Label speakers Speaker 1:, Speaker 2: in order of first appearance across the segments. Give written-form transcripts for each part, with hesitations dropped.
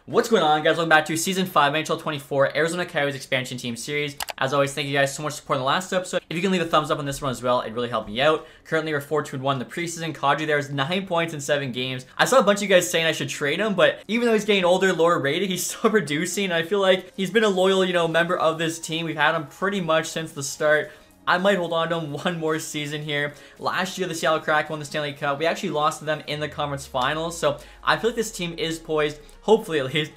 Speaker 1: What's going on, guys? Welcome back to Season 5 NHL 24 Arizona Coyotes Expansion Team Series. As always, thank you guys so much for supporting the last episode. If you can leave a thumbs up on this one as well, it'd really help me out. Currently, we're 4-2-1 in the preseason. Kadri there is 9 points in 7 games. I saw a bunch of you guys saying I should trade him, but even though he's getting older, lower rated, he's still producing. I feel like he's been a loyal, member of this team. We've had him pretty much since the start. I might hold on to him one more season here. Last year, the Seattle Kraken won the Stanley Cup. We actually lost to them in the conference finals, so I feel like this team is poised, hopefully at least,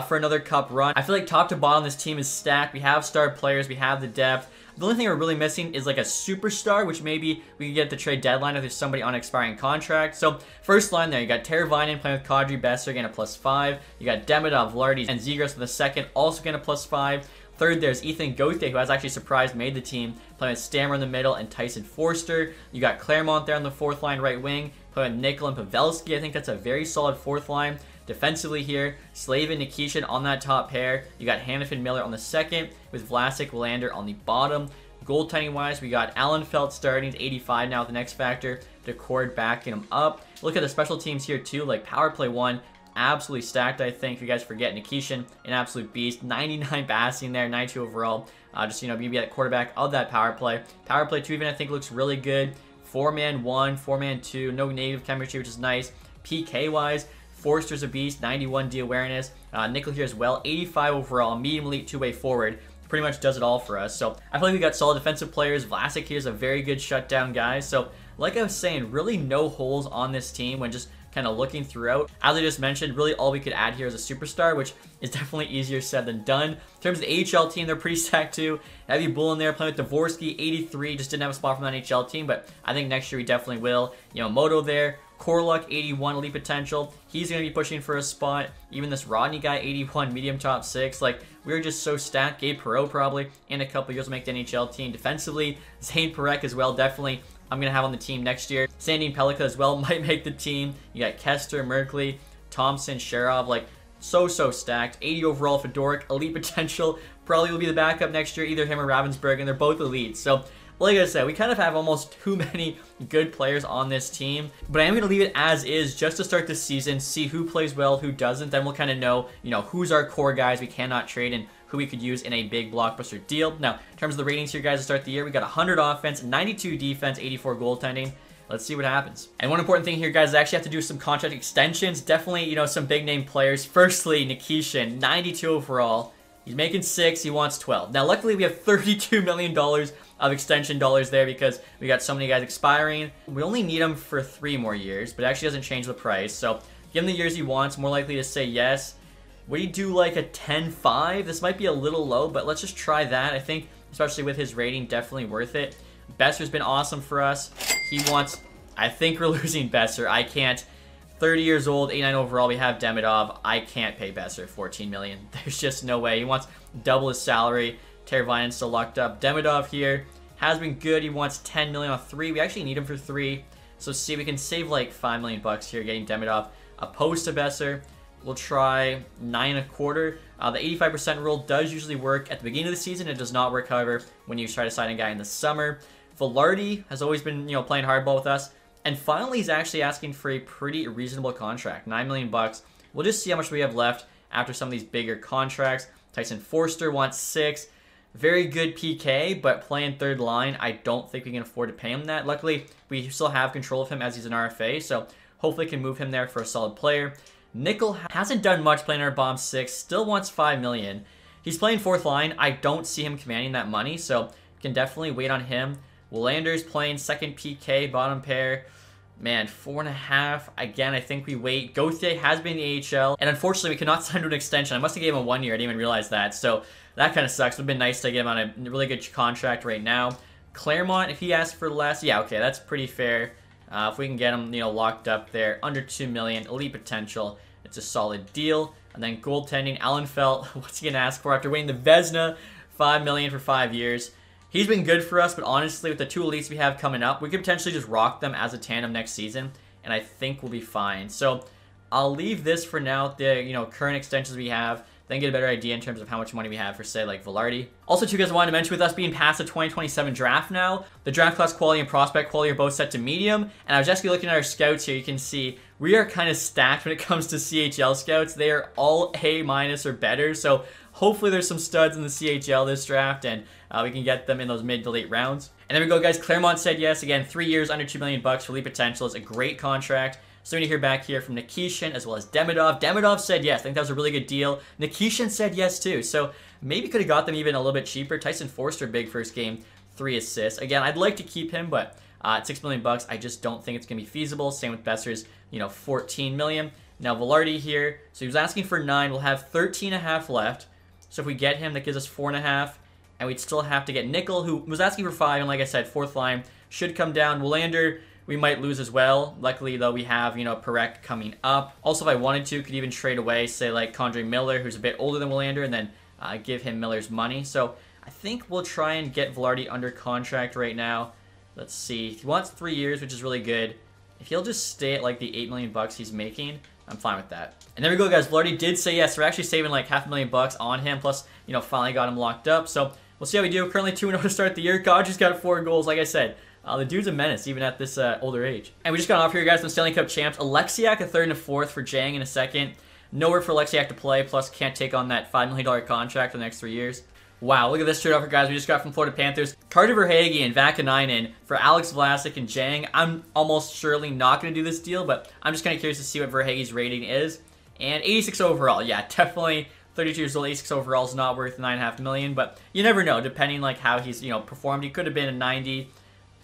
Speaker 1: for another cup run. I feel like top to bottom, this team is stacked. We have star players. We have the depth. The only thing we're really missing is like a superstar, which maybe we could get at the trade deadline if there's somebody on an expiring contract. So first line there, you got Teravainen playing with Kadri, Besser getting a +5. You got Demidov, Lardy, and Zegras for the second, also getting a +5. Third, there's Ethan Gauthier, who has actually surprised made the team, playing with Stammer in the middle and Tyson Forster. You got Claremont there on the fourth line right wing, playing with Nickel and Pavelski. I think that's a very solid fourth line. Defensively here, Slavin, Nikishin on that top pair. You got Hannafin, Miller on the second, with Vlasic, Willander on the bottom. Goaltending-wise, we got Allenfelt starting at 85 now with the X Factor. Decord backing him up. Look at the special teams here too, like Power Play 1. Absolutely stacked, I think. If you guys forget, Nikishin, an absolute beast. 99 passing there, 92 overall. Maybe at quarterback of that power play. Power play 2 even, I think, looks really good. 4-man 1, 4-man 2. No negative chemistry, which is nice. PK-wise, Forster's a beast. 91 D awareness. Nickel here as well. 85 overall. Medium elite two-way forward. Pretty much does it all for us. So I feel like we got solid defensive players. Vlasic here is a very good shutdown guy. So like I was saying, really no holes on this team when just kind of looking throughout. As I just mentioned, really all we could add here is a superstar, which is definitely easier said than done. In terms of the AHL team, they're pretty stacked too. Heavy Bull in there playing with Dvorsky, 83, just didn't have a spot from the NHL team, but I think next year we definitely will. Moto there, Korluck, 81, elite potential. He's going to be pushing for a spot. Even this Rodney guy, 81, medium top 6. Like, we're just so stacked. Gabe Perreault probably in a couple years will make the NHL team. Defensively, Zane Parekh as well, definitely I'm going to have on the team next year. Sandin Pellikka as well might make the team. You got Kester, Merkley, Thompson, Sherov, like so stacked. 80 overall for Doric, elite potential. Probably will be the backup next year, either him or Ravensburg, and they're both elites. So like I said, we kind of have almost too many good players on this team, but I am going to leave it as is just to start the season, see who plays well, who doesn't. Then we'll kind of know, who's our core guys we cannot trade and who we could use in a big blockbuster deal. Now, in terms of the ratings here, guys, to start the year, we got 100 offense, 92 defense, 84 goaltending. Let's see what happens. And one important thing here, guys, is I actually have to do some contract extensions. Definitely, some big name players. Firstly, Nikishin, 92 overall. He's making 6, he wants 12. Now, luckily, we have $32 million of extension dollars there because we got so many guys expiring. We only need him for 3 more years, but it actually doesn't change the price. So, give him the years he wants, more likely to say yes. We do like a 10-5. This might be a little low, but let's just try that. I think, especially with his rating, definitely worth it. Besser's been awesome for us. He wants... I think we're losing Besser. I can't. 30 years old, 89 overall. We have Demidov. I can't pay Besser $14 million. There's just no way. He wants double his salary. Teravainen's still locked up. Demidov here has been good. He wants $10 million on 3. We actually need him for 3. So see, we can save like $5 million bucks here getting Demidov opposed to Besser. We'll try 9.25. The 85% rule does usually work at the beginning of the season. It does not work, however, when you try to sign a guy in the summer. Velarde has always been, playing hardball with us. And finally, he's actually asking for a pretty reasonable contract, $9 million bucks. We'll just see how much we have left after some of these bigger contracts. Tyson Forster wants 6. Very good PK, but playing third line, I don't think we can afford to pay him that. Luckily, we still have control of him as he's an RFA, so hopefully can move him there for a solid player. Nickel hasn't done much playing our bomb 6, still wants $5 million. He's playing fourth line. I don't see him commanding that money, so can definitely wait on him. Willander's playing second PK, bottom pair. Man, 4.5. Again, I think we wait. Gauthier has been in the AHL, and unfortunately, we cannot sign to an extension. I must have gave him a 1 year. I didn't even realize that, so that kind of sucks. It would have been nice to get him on a really good contract right now. Claremont, if he asks for less, yeah, okay, that's pretty fair. If we can get him, locked up there, under $2 million, elite potential, it's a solid deal. And then goaltending, Allenfelt, what's he gonna ask for after winning the Vezina? $5 million for 5 years. He's been good for us, but honestly, with the 2 elites we have coming up, we could potentially just rock them as a tandem next season, and I think we'll be fine. So I'll leave this for now, the current extensions we have. then get a better idea in terms of how much money we have for, say, like Velarde. Also, too, guys, I wanted to mention with us being past the 2027 draft now, the draft class quality and prospect quality are both set to medium. And I was just looking at our scouts here. You can see we are kind of stacked when it comes to CHL scouts. They are all A- or better, so hopefully there's some studs in the CHL this draft, and we can get them in those mid to late rounds. And there we go, guys. Claremont said yes. Again, 3 years, under $2 million for elite potential. It's a great contract. So we need to hear back here from Nikishin as well as Demidov. Demidov said yes. I think that was a really good deal. Nikishin said yes too. So maybe could have got them even a little bit cheaper. Tyson Forster, big first game, 3 assists. Again, I'd like to keep him, but at $6 million, I just don't think it's going to be feasible. Same with Besser's, $14 million. Now Velarde here. So he was asking for 9. We'll have 13.5 left. So if we get him, that gives us 4.5. And we'd still have to get Nickel, who was asking for 5. And like I said, 4th line should come down. Willander, we might lose as well. Luckily, though, we have, Perek coming up. Also, if I wanted to, could even trade away, say, like, Condre Miller, who's a bit older than Willander, and then give him Miller's money. So I think we'll try and get Velarde under contract right now. Let's see. He wants 3 years, which is really good. If he'll just stay at, like, the $8 million he's making, I'm fine with that. And there we go, guys. Velarde did say yes. We're actually saving, like, $500,000 on him. Plus, finally got him locked up. So we'll see how we do. Currently 2-0 to start the year. Kadri's got 4 goals, like I said. The dude's a menace, even at this older age. And we just got off here, guys, from Stanley Cup champs. Alexiak, a 3rd and a 4th for Jang in a 2nd. Nowhere for Alexiak to play, plus can't take on that $5 million contract for the next 3 years. Wow, look at this trade offer, guys. We just got from Florida Panthers. Carter Verhaeghe and Vakanainen for Alex Vlasic and Jang. I'm almost surely not going to do this deal, but I'm just kind of curious to see what Verhaeghe's rating is. And 86 overall. Yeah, definitely 32 years old, 86 overall is not worth $9.5 million, but you never know, depending like how he's, performed. He could have been a 90.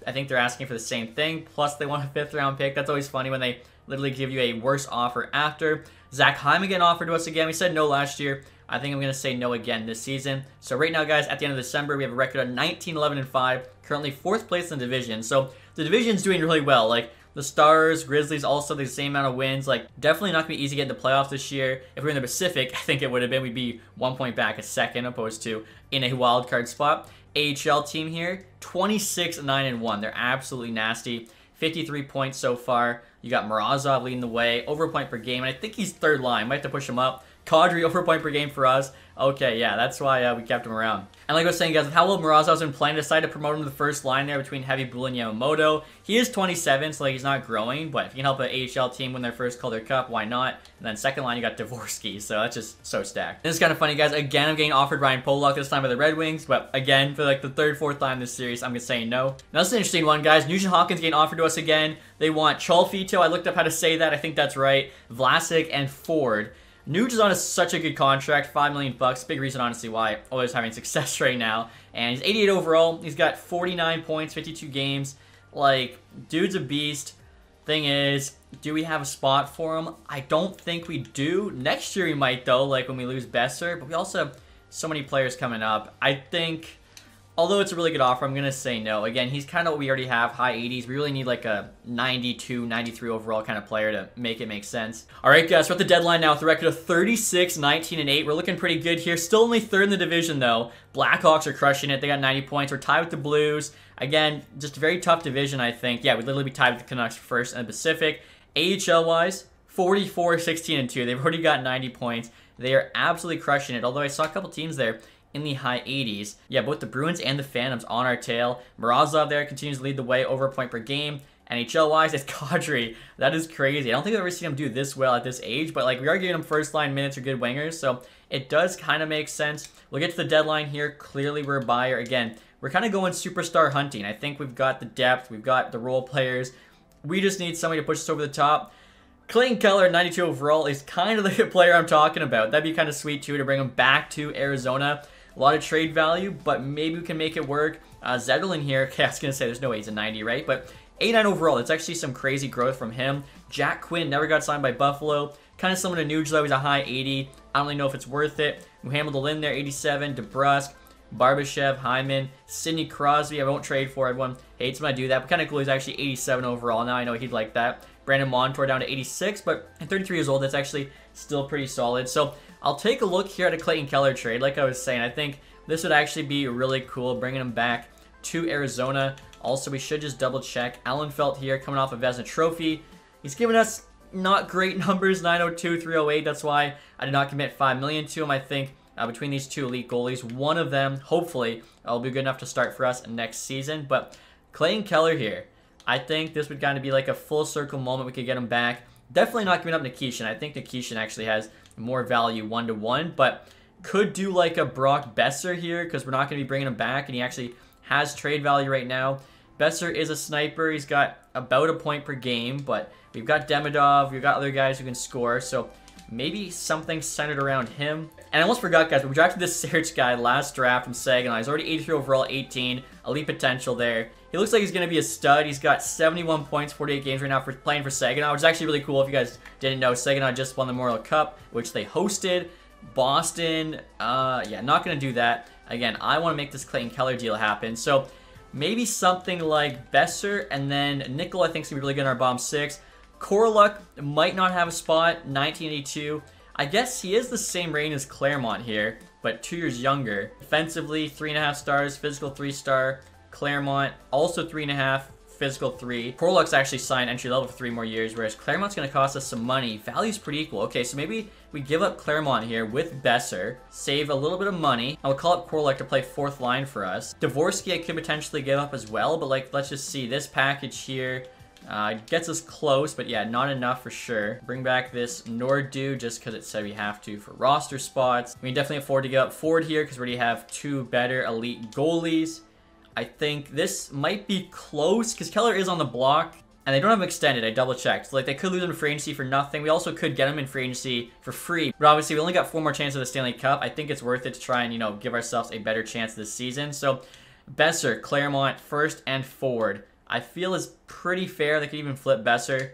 Speaker 1: I think they're asking for the same thing, plus they want a 5th round pick. That's always funny when they literally give you a worse offer after. Zach Hyman getting offered to us again. We said no last year. I think I'm going to say no again this season. So right now, guys, at the end of December, we have a record of 19, 11, and 5. Currently 4th place in the division. So the division's doing really well. Like, the Stars, Grizzlies also the same amount of wins. Like, definitely not going to be easy to get in the playoffs this year. If we were in the Pacific, I think it would have been. We'd be 1 point back a second opposed to in a wild card spot. AHL team here, 26, 9, and 1. They're absolutely nasty. 53 points so far. You got Morozov leading the way, over a point per game, and I think he's 3rd line. Might have to push him up. Kadri over a point per game for us. Okay, yeah, that's why we kept him around. And like I was saying, guys, with how well Morozov's been playing, I decided to promote him to the 1st line there between Heavy Blue and Yamamoto. He is 27, so like he's not growing, but if you can help an AHL team win their first Calder Cup, why not? And then 2nd line, you got Dvorsky, so that's just so stacked. This is kind of funny, guys. Again, I'm getting offered Ryan Pollock this time by the Red Wings, but again, for like the 3rd, 4th time this series, I'm going to say no. Now, this is an interesting one, guys. Nugent Hopkins getting offered to us again. They want Cholfito. I looked up how to say that. I think that's right. Vlasic and Ford. Nuge is on such a good contract, $5 million. Big reason, honestly, why Oilers having success right now. And he's 88 overall. He's got 49 points, 52 games. Like, dude's a beast. Thing is, do we have a spot for him? I don't think we do. Next year we might, though, like when we lose Besser. But we also have so many players coming up. I think, although it's a really good offer, I'm going to say no. Again, he's kind of what we already have, high 80s. We really need like a 92, 93 overall kind of player to make it make sense. All right, guys, we're at the deadline now with a record of 36, 19, and 8. We're looking pretty good here. Still only 3rd in the division, though. Blackhawks are crushing it. They got 90 points. We're tied with the Blues. Again, just a very tough division, I think. Yeah, we'd literally be tied with the Canucks for 1st in the Pacific. AHL-wise, 44, 16, and 2. They've already got 90 points. They are absolutely crushing it, although I saw a couple teams there in the high 80s. Yeah, both the Bruins and the Phantoms on our tail. Morozov there continues to lead the way, over a point per game. NHL-wise, it's Kadri. That is crazy. I don't think I've ever seen him do this well at this age, but like we are giving him 1st-line minutes or good wingers, so it does kind of make sense. We'll get to the deadline here. Clearly, we're a buyer. Again, we're kind of going superstar hunting. I think we've got the depth. We've got the role players. We just need somebody to push us over the top. Clayton Keller, 92 overall, is kind of the player I'm talking about. That'd be kind of sweet, too, to bring him back to Arizona. A lot of trade value, but maybe we can make it work. Zetterlund here, okay, I was going to say there's no way he's a 90, right? But 89 overall, that's actually some crazy growth from him. Jack Quinn never got signed by Buffalo. Kind of similar to Nuge, though. He's a high 80. I don't really know if it's worth it. Muhammad Lin there, 87. DeBrusque, Barbashev, Hyman, Sidney Crosby. I won't trade for. Everyone hates when I do that. But kind of cool. He's actually 87 overall. Now I know he'd like that. Brandon Montour down to 86. But at 33 years old, that's actually still pretty solid. So I'll take a look here at a Clayton Keller trade. Like I was saying, I think this would actually be really cool, bringing him back to Arizona. Also, we should just double check. Allenfelt here, coming off a Vezina Trophy. He's giving us not great numbers, 902, 308. That's why I did not commit $5 million to him. I think between these 2 elite goalies, one of them, hopefully, will be good enough to start for us next season. But Clayton Keller here, I think this would kind of be like a full circle moment. We could get him back Definitely not giving up Nikishin. I think Nikishin actually has more value 1-to-1, but could do like a Brock Besser here because we're not going to be bringing him back, and he actually has trade value right now. Besser is a sniper. He's got about a point per game, but we've got Demidov. We've got other guys who can score, so maybe something centered around him. And I almost forgot, guys, but we drafted this Serge guy last draft from Saginaw. He's already 83 overall, 18. Elite potential there. He looks like he's going to be a stud. He's got 71 points, 48 games right now for playing for Saginaw, which is actually really cool. If you guys didn't know, Saginaw just won the Memorial Cup, which they hosted. Boston, yeah, not going to do that. Again, I want to make this Clayton Keller deal happen. So maybe something like Besser, and then Nickel I think is going to be really good in our bottom 6. Koroluk might not have a spot, 1982. I guess he is the same rating as Claremont here, but 2 years younger. Defensively, 3.5 stars, physical 3-star. Claremont, also 3.5, physical 3. Koroluk's actually signed entry level for 3 more years, whereas Claremont's going to cost us some money. Value's pretty equal. Okay, so maybe we give up Claremont here with Besser, save a little bit of money. I'll call up Koroluk to play 4th line for us. Dvorsky I could potentially give up as well, but like, let's just see. This package here gets us close, but yeah, not enough for sure. Bring back this Nordu just because it said we have to for roster spots. We can definitely afford to give up Ford here because we already have 2 better elite goalies. I think this might be close because Keller is on the block and they don't have him extended. I double checked. So, like, they could lose him in free agency for nothing. We also could get him in free agency for free, but obviously we only got 4 more chances at the Stanley Cup. I think it's worth it to try and, you know, give ourselves a better chance this season. So Besser, Claremont, 1st and Ford, I feel is pretty fair. They could even flip Besser.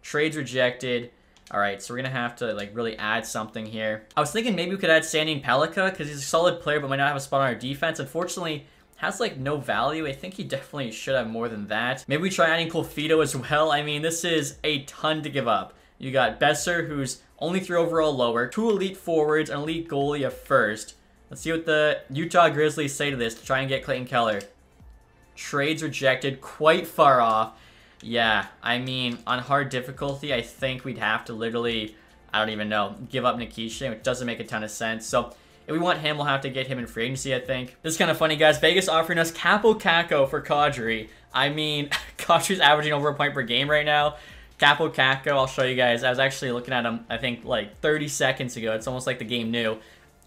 Speaker 1: Trades rejected. All right, so we're going to have to, like, really add something here. I was thinking maybe we could add Sandin Pellikka because he's a solid player but might not have a spot on our defense. Unfortunately, has, like, no value. I think he definitely should have more than that. Maybe we try adding Colfido as well. I mean, this is a ton to give up. You got Besser, who's only 3 overall lower, 2 elite forwards, an elite goalie, a 1st. Let's see what the Utah Grizzlies say to this to try and get Clayton Keller. Trades rejected, quite far off. Yeah, I mean, on hard difficulty, I think we'd have to literally, I don't even know, give up Nikishin, which doesn't make a ton of sense. So if we want him, we'll have to get him in free agency, I think. This is kind of funny, guys. Vegas offering us Capo Caco for Kadri. I mean, Kadri's averaging over a point per game right now. Capo Caco, I'll show you guys. I was actually looking at him, I think, like 30 seconds ago. It's almost like the game new.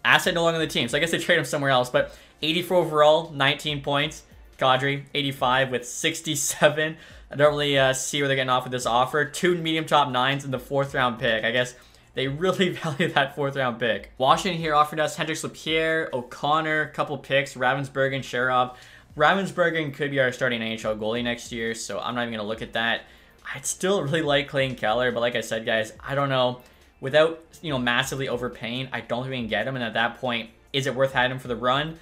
Speaker 1: Asset no longer on the team, so I guess they trade him somewhere else. But 84 overall, 19 points. Kadri, 85 with 67. I don't really see where they're getting off with this offer. 2 medium top 9s and the 4th round pick. I guess they really value that 4th round pick. Washington here offered us Hendrix Lapierre, O'Connor, couple picks, Ravensburgen, Sherov. Ravensburgen could be our starting NHL goalie next year, so I'm not even going to look at that. I'd still really like Clayton Keller, but like I said, guys, I don't know. Without, you know, massively overpaying, I don't think we can get him, and at that point, is it worth having him for the run?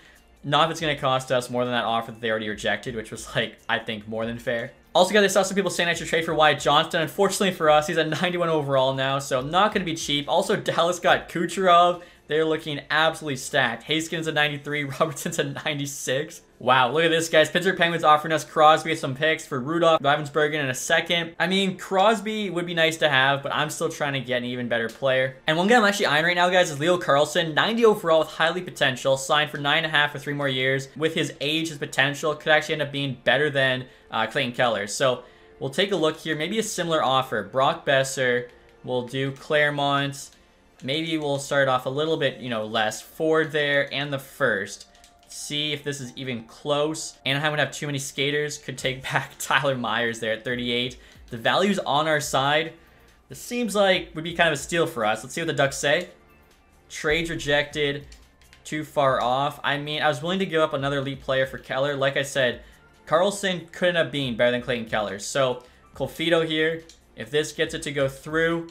Speaker 1: Not if it's going to cost us more than that offer that they already rejected, which was, like, I think more than fair. Also, guys, I saw some people saying I should trade for Wyatt Johnston. Unfortunately for us, he's at 91 overall now, so not going to be cheap. Also, Dallas got Kucherov. They're looking absolutely stacked. Haskins at 93, Robertson's at 96. Wow, look at this, guys. Pittsburgh Penguins offering us Crosby with some picks for Rudolph, Ravensburgen in a 2nd. I mean, Crosby would be nice to have, but I'm still trying to get an even better player. And one guy I'm actually eyeing right now, guys, is Leo Carlson. 90 overall with highly potential. Signed for 9.5 for 3 more years. With his age, his potential, could actually end up being better than Clayton Keller. So we'll take a look here. Maybe a similar offer. Brock Besser. We'll do Claremont. Maybe we'll start off a little bit, you know, less. Ford there and the 1st. See if this is even close. Anaheim would have too many skaters. Could take back Tyler Myers there at 38. The value's on our side. This seems like would be kind of a steal for us. Let's see what the Ducks say. Trades rejected. Too far off. I mean, I was willing to give up another elite player for Keller. Like I said, Carlson couldn't have been better than Clayton Keller. So, Colfido here. If this gets it to go through,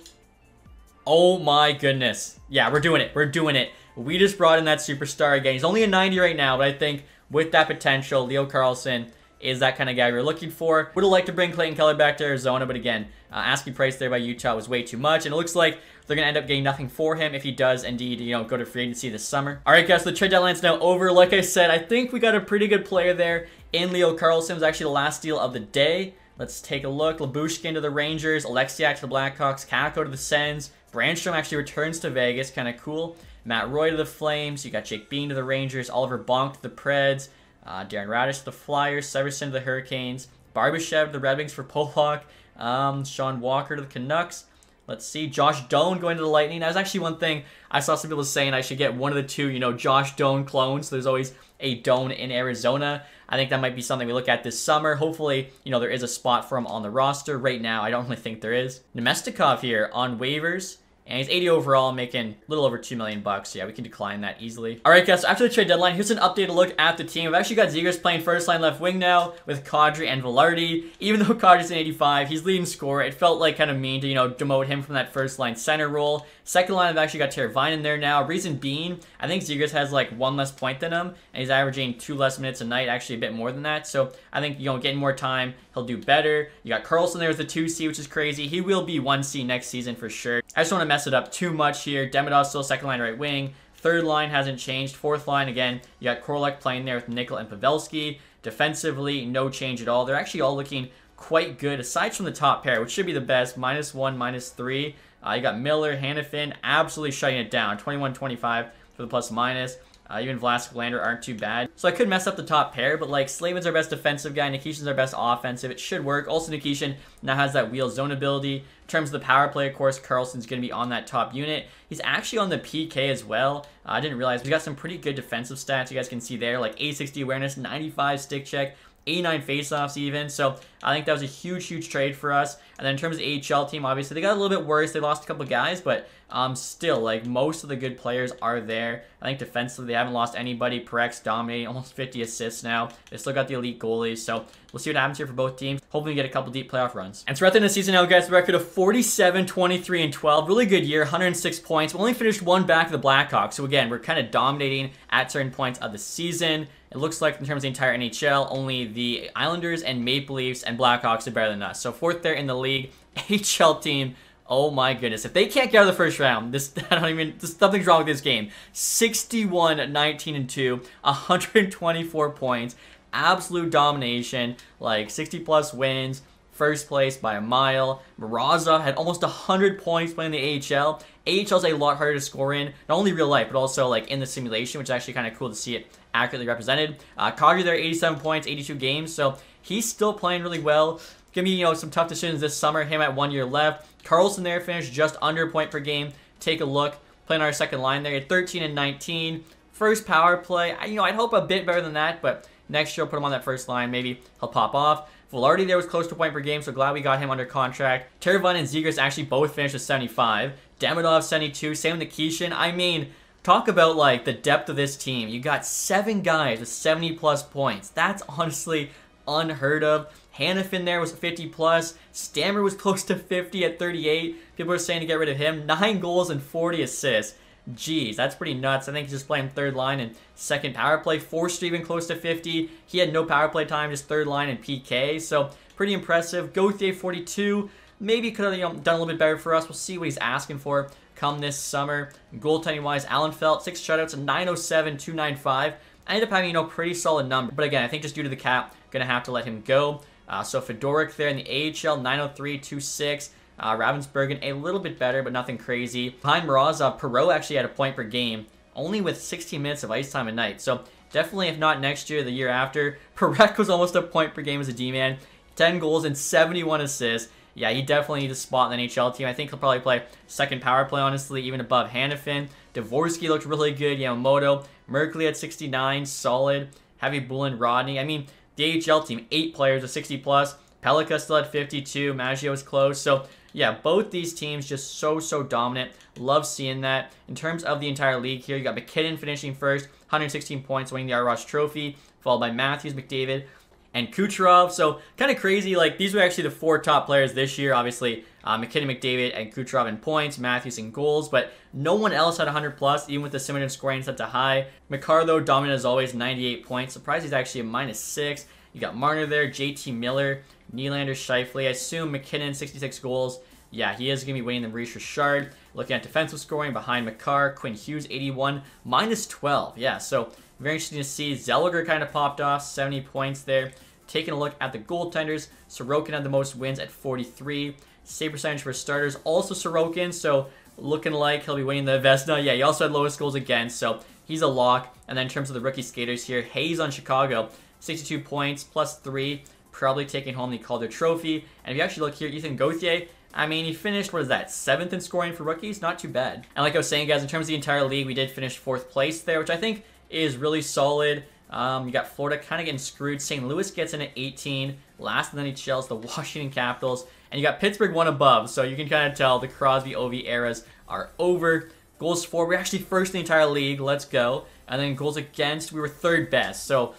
Speaker 1: oh my goodness. Yeah, we're doing it. We're doing it. We just brought in that superstar again. He's only a 90 right now, but I think with that potential, Leo Carlson is that kind of guy we were looking for. Would have liked to bring Clayton Keller back to Arizona, but again, asking price there by Utah was way too much, and it looks like they're going to end up getting nothing for him if he does indeed, you know, go to free agency this summer. All right, guys, so the trade deadline's now over. Like I said, I think we got a pretty good player there in Leo Carlson. It was actually the last deal of the day. Let's take a look. Labushkin to the Rangers, Alexiak to the Blackhawks, Kako to the Sens. Brandstrom actually returns to Vegas, kind of cool. Matt Roy to the Flames. You got Jake Bean to the Rangers, Oliver Bonk to the Preds, Darren Radish to the Flyers, Severson to the Hurricanes, Barbashev to the Red Wings for Pollock, Sean Walker to the Canucks, Let's see, Josh Doan going to the Lightning. That was actually one thing I saw some people saying I should get one of the two, Josh Doan clones. So there's always a Doan in Arizona. I think that might be something we look at this summer. Hopefully, there is a spot for him on the roster. Right now, I don't really think there is. Nemestikov here on waivers. And he's 80 overall, making a little over $2 million bucks. Yeah, we can decline that easily. All right, guys, so after the trade deadline, here's an updated look at the team. We've actually got Zegras playing first line left wing now with Kadri and Velarde. Even though Kadri's an 85, he's leading scorer. It felt like kind of mean to, demote him from that first line center role. Second line, I've actually got Teravainen in there now. Reason being, I think Zegras has like 1 less point than him, and he's averaging 2 less minutes a night, actually a bit more than that. So I think, getting more time, he'll do better. You got Karlsson there as the 2C, which is crazy. He will be 1C next season for sure. I just don't want to mess it up too much here. Demidov's still second line right wing. Third line hasn't changed. Fourth line, again, you got Korlek playing there with Nickel and Pavelski. Defensively, no change at all. They're actually all looking quite good, aside from the top pair, which should be the best. -1, -3. You got Miller, Hannafin, absolutely shutting it down. 21-25 for the plus-minus. Even Vlasic, Lander aren't too bad. So I could mess up the top pair, but like Slavin's our best defensive guy, Nikishin's our best offensive. It should work. Also, Nikishin now has that wheel zone ability. In terms of the power play, of course, Karlsson's going to be on that top unit. He's actually on the PK as well. I didn't realize. We got some pretty good defensive stats. You guys can see there, like 860 awareness, 95 stick check, 89 faceoffs even. So I think that was a huge trade for us. And then in terms of the AHL team, obviously they got a little bit worse. They lost a couple guys, but still, like, most of the good players are there. I think defensively they haven't lost anybody. Parek's dominating, almost 50 assists now. They still got the elite goalies, so we'll see what happens here for both teams. Hopefully we get a couple deep playoff runs. And so at the end of the season now, guys, the record of 47, 23, and 12. Really good year, 106 points. We only finished 1 back of the Blackhawks. So again, we're kind of dominating at certain points of the season. It looks like in terms of the entire NHL, only the Islanders and Maple Leafs and Blackhawks are better than us. So 4th there in the league. AHL team, oh my goodness. If they can't get out of the first round, something's wrong with this game. 61, 19, and 2, 124 points. Absolute domination, like 60+ wins. First place by a mile. Morozov had almost 100 points playing the AHL. AHL is a lot harder to score in, not only real life, but also like in the simulation, which is actually kind of cool to see it accurately represented. Kadri there, 87 points, 82 games, so he's still playing really well. Give me, some tough decisions this summer. Him at 1 year left. Karlsson there finished just under a point per game. Take a look. Playing our second line there at 13 and 19. First power play. I'd hope a bit better than that, but next year I'll put him on that first line. Maybe he'll pop off. Velarde there was close to a point per game, so glad we got him under contract. Teravainen and Zegras actually both finished with 75. Demidov 72. Same with Nikishin. Talk about like the depth of this team. You got 7 guys with 70+ points. That's honestly unheard of. Hannafin there was 50+. Stammer was close to 50 at 38. People are saying to get rid of him. 9 goals and 40 assists. Jeez, that's pretty nuts. I think he's just playing third line and second power play. Forster even close to 50. He had no power play time, just third line and PK. So pretty impressive. Gauthier 42. Maybe could have done a little bit better for us. We'll see what he's asking for come this summer. Goaltending wise, Allenfelt 6 shutouts, 907, 295. I ended up having pretty solid number. But again, I think just due to the cap, gonna have to let him go. So Fedoruk there in the AHL, 903, 26. Ravensburgen a little bit better, but nothing crazy. Behind Morozov, Perreault actually had a point per game, only with 16 minutes of ice time a night. So definitely, if not next year, the year after. Perreault was almost a point per game as a D-man. 10 goals and 71 assists. Yeah, he definitely needs a spot in the NHL team. I think he'll probably play second power play, honestly, even above Hannafin. Dvorsky looked really good. Yamamoto. Merkley at 69, solid. Heavy Bullen, Rodney. The AHL team, 8 players with 60+. Pelika still at 52. Maggio was close. So, yeah, both these teams just so dominant. Love seeing that. In terms of the entire league here, you got McKinnon finishing first, 116 points, winning the Ross Trophy, followed by Matthews, McDavid, and Kucherov. So kind of crazy. Like, these were actually the 4 top players this year. Obviously, McKinnon, McDavid, and Kucherov in points, Matthews in goals, but no one else had 100+, even with the Simonov scoring set to high. Makar, though, dominant as always, 98 points. Surprised he's actually a -6. You got Marner there, JT Miller, Nylander, Scheifele. I assume McKinnon, 66 goals. Yeah, he is going to be winning the Maurice Richard. Looking at defensive scoring behind Makar, Quinn Hughes, 81, -12. Yeah, so very interesting to see. Zellweger kind of popped off, 70 points there. Taking a look at the goaltenders, Sorokin had the most wins at 43. Save percentage for starters, also Sorokin, so looking like he'll be winning the Vezina. Yeah, he also had lowest goals against, so he's a lock. And then in terms of the rookie skaters here, Hayes on Chicago, 62 points, +3. Probably taking home the Calder Trophy. And if you actually look here, Ethan Gauthier, I mean, he finished, what is that, 7th in scoring for rookies? Not too bad. And like I was saying, guys, in terms of the entire league, we did finish 4th place there, which I think is really solid. You got Florida kind of getting screwed. St. Louis gets in at 18. Last in the NHL is the Washington Capitals. And you got Pittsburgh one above, so you can kind of tell the Crosby, Ovi eras are over. Goals for, we're actually first in the entire league. Let's go. And then goals against, we were 3rd best. So,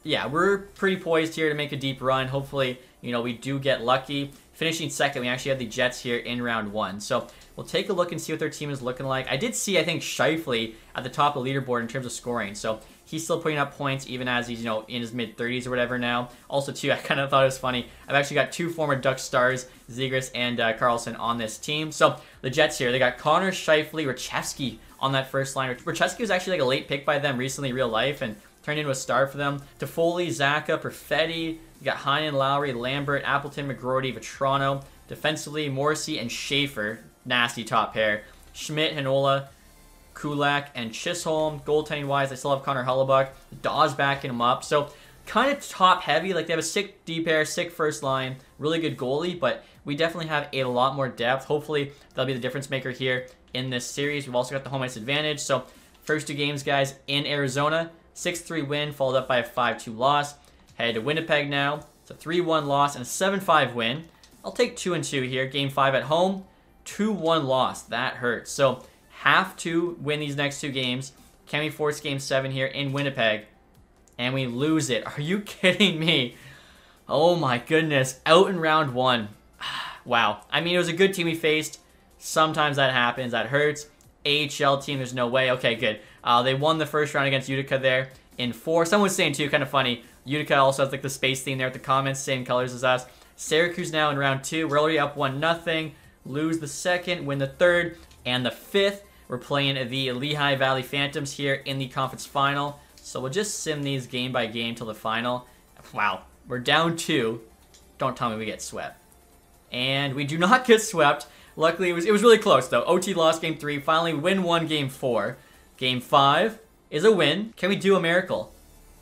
Speaker 1: yeah, we're pretty poised here to make a deep run. Hopefully, you know, we do get lucky. Finishing 2nd, we actually have the Jets here in round 1. So, we'll take a look and see what their team is looking like. I did see, I think, Scheifele at the top of the leaderboard in terms of scoring. So, he's still putting up points even as he's, you know, in his mid-30s or whatever now. Also, too, I kind of thought it was funny. I've actually got 2 former Duck stars, Zegras and Karlsson, on this team. So, the Jets here, they got Connor, Scheifele, Rachevsky on that first line. Rachevsky was actually like a late pick by them recently in real life and turned into a star for them. Toffoli, Zaka, Perfetti. You got Heinen, Lowry, Lambert, Appleton, McGroarty, Vetrano. Defensively, Morrissey and Schaefer. Nasty top pair. Schmidt, Hanola, Kulak, and Chisholm. Goaltending-wise, I still have Connor Hellebuck. Dawes backing him up. So, kind of top-heavy. Like, they have a sick D pair, sick first line. Really good goalie, but we definitely have a lot more depth. Hopefully, that'll be the difference maker here in this series. We've also got the home ice advantage. So, first 2 games, guys, in Arizona. 6-3 win, followed up by a 5-2 loss. Headed to Winnipeg now. It's a 3-1 loss and a 7-5 win. I'll take 2-2 here. Game 5 at home. 2-1 loss. That hurts. So, have to win these next 2 games. Can we force Game 7 here in Winnipeg? And we lose it. Are you kidding me? Oh my goodness. Out in round 1. Wow. I mean, it was a good team we faced. Sometimes that happens. That hurts. AHL team, there's no way. Okay, good. They won the first round against Utica there in 4. Someone was saying, too, kind of funny, Utica also has like the space theme there with the comments, same colors as us. Syracuse now in round 2. We're already up 1-0. Lose the 2nd, win the 3rd, and the 5th. We're playing the Lehigh Valley Phantoms here in the conference final. So we'll just sim these game by game till the final. Wow, we're down 2. Don't tell me we get swept. And we do not get swept. Luckily, it was really close, though. OT lost Game 3. Finally, win 1 Game 4. Game 5 is a win. Can we do a miracle?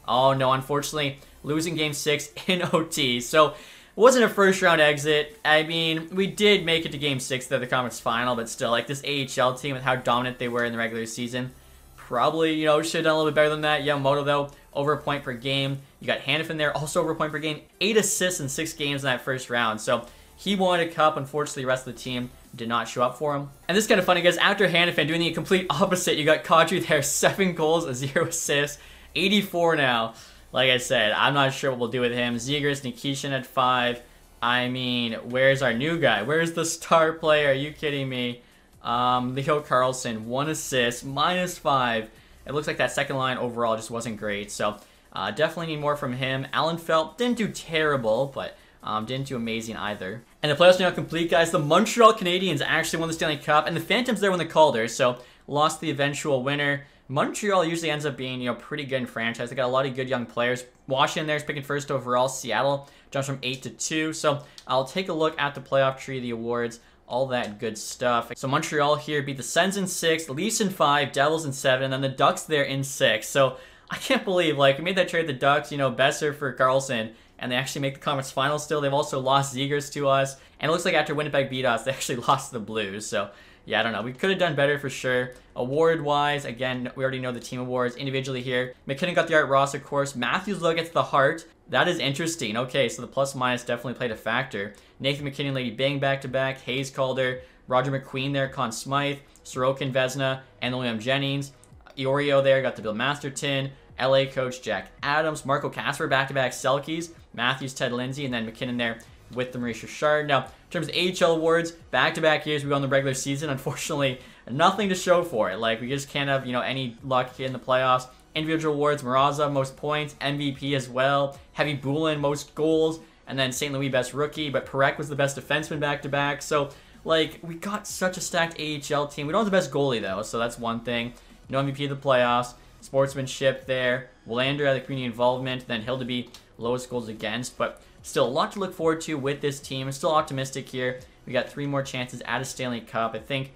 Speaker 1: Oh, no, unfortunately, losing Game 6 in OT. So, it wasn't a first-round exit. I mean, we did make it to Game 6 of the conference final, but still, like, this AHL team with how dominant they were in the regular season, probably, you know, should have done a little bit better than that. Yamamoto, though, over a point per game. You got Hanifin there, also over a point per game. 8 assists in 6 games in that first round. So, he wanted a cup. Unfortunately, the rest of the team did not show up for him. And this is kind of funny, guys. After Hanifin doing the complete opposite, you got Kadri there, 7 goals, 0 assists, 84 now. Like I said, I'm not sure what we'll do with him. Zegras, Nikishin at 5. I mean, where's our new guy? Where's the star player? Are you kidding me? Leo Carlsson, 1 assist, -5. It looks like that second line overall just wasn't great. So, definitely need more from him. Alan Felt didn't do terrible, but didn't do amazing either. And the playoffs are now complete, guys. The Montreal Canadiens actually won the Stanley Cup, and the Phantoms there won the Calder, so lost the eventual winner. Montreal usually ends up being, you know, pretty good in franchise. They got a lot of good young players. Washington there is picking first overall. Seattle jumps from 8 to 2. So I'll take a look at the playoff tree, the awards, all that good stuff. So Montreal here beat the Sens in 6, the Leafs in 5, Devils in 7, and then the Ducks there in 6. So I can't believe, like, we made that trade with the Ducks, you know, Besser for Karlsson, and they actually make the conference final still. They've also lost Zegras to us. And it looks like after Winnipeg beat us, they actually lost to the Blues. So, yeah, I don't know. We could have done better for sure. Award-wise, again, we already know the team awards individually here. McKinnon got the Art Ross, of course. Matthews, though, gets the Hart. That is interesting. Okay, so the plus-minus definitely played a factor. Nathan McKinnon, Lady Bang back-to-back. Hayes Calder. Roger McQueen there, Conn Smythe. Sorokin, Vezina, and William Jennings. Iorio there got the Bill Masterton. LA coach Jack Adams. Marco Casper back-to-back Selkies. Matthews, Ted Lindsay, and then McKinnon there with the Maurice Richard. Now, in terms of AHL awards, back-to-back years we won the regular season. Unfortunately, nothing to show for it. Like, we just can't have, you know, any luck in the playoffs. Individual awards, Maraza, most points, MVP as well. Heavy Bulin, most goals, and then St. Louis, best rookie. But Perek was the best defenseman back-to-back. So, like, we got such a stacked AHL team. We don't have the best goalie, though, so that's one thing. No MVP of the playoffs. Sportsmanship there. Willander had the community involvement. Then Hildeby, lowest goals against. But still, a lot to look forward to with this team. I'm still optimistic here. We got 3 more chances at a Stanley Cup. I think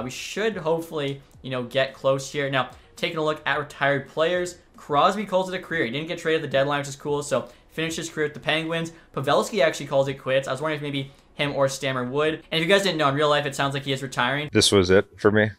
Speaker 1: we should hopefully, you know, get close here. Now, taking a look at retired players, Crosby calls it a career. He didn't get traded at the deadline, which is cool, so finished his career with the Penguins. Pavelski actually calls it quits. I was wondering if maybe him or Stammer would. And if you guys didn't know, in real life, it sounds like he is retiring.
Speaker 2: This was it for me.